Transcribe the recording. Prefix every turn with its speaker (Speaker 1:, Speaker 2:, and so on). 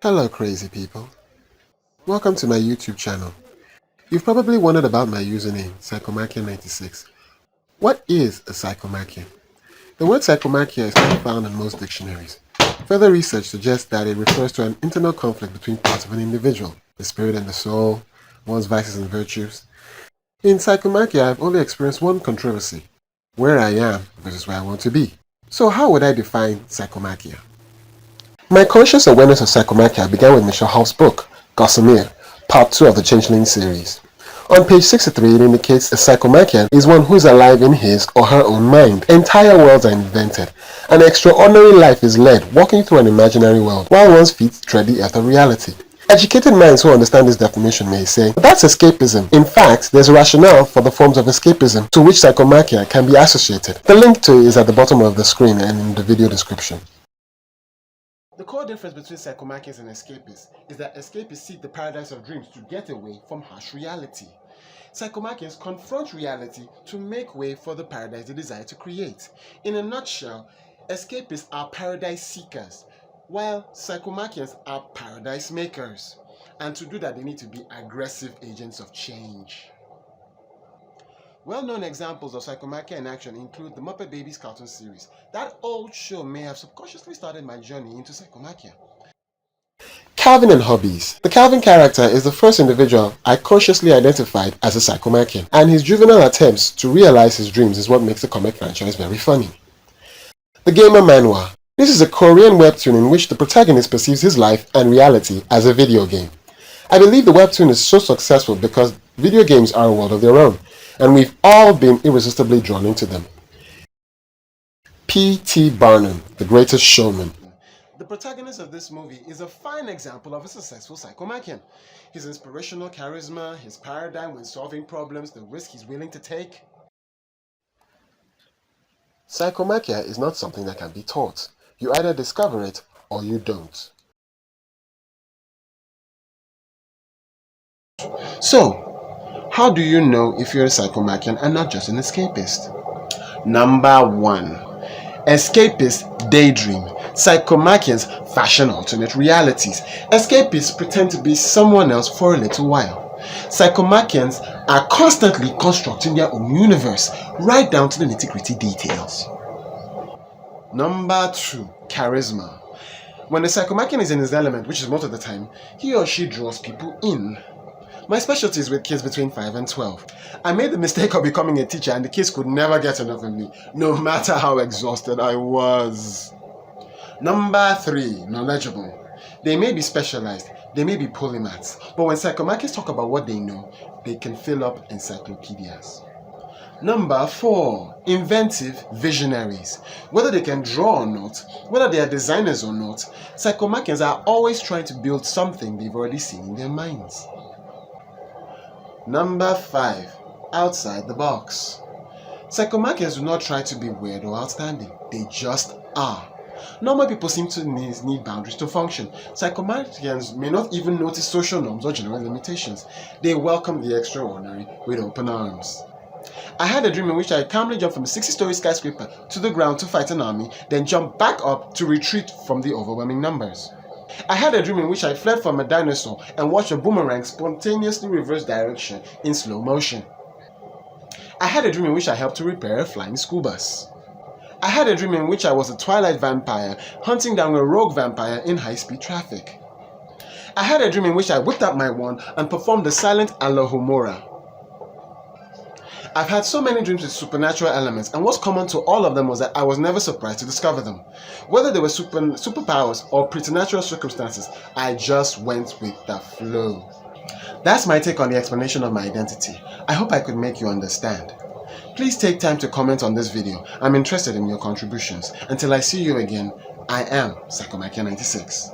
Speaker 1: Hello crazy people. Welcome to my YouTube channel. You've probably wondered about my username, Psychomachia96. What is a psychomachia? The word psychomachia is not found in most dictionaries. Further research suggests that it refers to an internal conflict between parts of an individual, the spirit and the soul, one's vices and virtues. In Psychomachia, I've only experienced one controversy: where I am versus where I want to be. So how would I define Psychomachia? My conscious awareness of Psychomachia began with Michelle Hall's book, Gossamer, Part 2 of the Changeling series. On page 63, it indicates a Psychomachian is one who is alive in his or her own mind. Entire worlds are invented. An extraordinary life is led, walking through an imaginary world, while one's feet tread the earth of reality. Educated minds who understand this definition may say, but that's escapism. In fact, there's a rationale for the forms of escapism to which Psychomachia can be associated. The link to it is at the bottom of the screen and in the video description. The core difference between psychomachians and escapists is that escapists seek the paradise of dreams to get away from harsh reality. Psychomachians confront reality to make way for the paradise they desire to create. In a nutshell, escapists are paradise seekers, while psychomachians are paradise makers. And to do that, they need to be aggressive agents of change. Well-known examples of Psychomachia in action include the Muppet Babies cartoon series. That old show may have subconsciously started my journey into Psychomachia. Calvin and Hobbies. The Calvin character is the first individual I consciously identified as a Psychomachian, and his juvenile attempts to realize his dreams is what makes the comic franchise very funny. The Gamer Manhwa. This is a Korean webtoon in which the protagonist perceives his life and reality as a video game. I believe the webtoon is so successful because video games are a world of their own, and we've all been irresistibly drawn into them. P.T. Barnum, The Greatest Showman. The protagonist of this movie is a fine example of a successful psychomachian. His inspirational charisma, his paradigm when solving problems, the risk he's willing to take. Psychomachia is not something that can be taught. You either discover it or you don't. So, how do you know if you're a psychomachian and not just an escapist? Number 1. Escapists daydream. Psychomachians fashion alternate realities. Escapists pretend to be someone else for a little while. Psychomachians are constantly constructing their own universe, right down to the nitty-gritty details. Number 2. Charisma. When a psychomachian is in his element, which is most of the time, he or she draws people in. My specialty is with kids between 5 and 12. I made the mistake of becoming a teacher and the kids could never get enough of me, no matter how exhausted I was. Number 3. Knowledgeable. They may be specialized, they may be polymaths, but when psychomachians talk about what they know, they can fill up encyclopedias. Number 4. Inventive visionaries. Whether they can draw or not, whether they are designers or not, psychomachians are always trying to build something they've already seen in their minds. Number 5. Outside the box. Psychomachians do not try to be weird or outstanding. They just are. Normal people seem to need boundaries to function. Psychomachians may not even notice social norms or general limitations. They welcome the extraordinary with open arms. I had a dream in which I calmly jumped from a 60-story skyscraper to the ground to fight an army, then jumped back up to retreat from the overwhelming numbers. I had a dream in which I fled from a dinosaur and watched a boomerang spontaneously reverse direction in slow motion. I had a dream in which I helped to repair a flying school bus. I had a dream in which I was a twilight vampire hunting down a rogue vampire in high-speed traffic. I had a dream in which I whipped out my wand and performed the silent Alohomora. I've had so many dreams with supernatural elements, and what's common to all of them was that I was never surprised to discover them. Whether they were superpowers or preternatural circumstances, I just went with the flow. That's my take on the explanation of my identity. I hope I could make you understand. Please take time to comment on this video. I'm interested in your contributions. Until I see you again, I am Psychomachia96.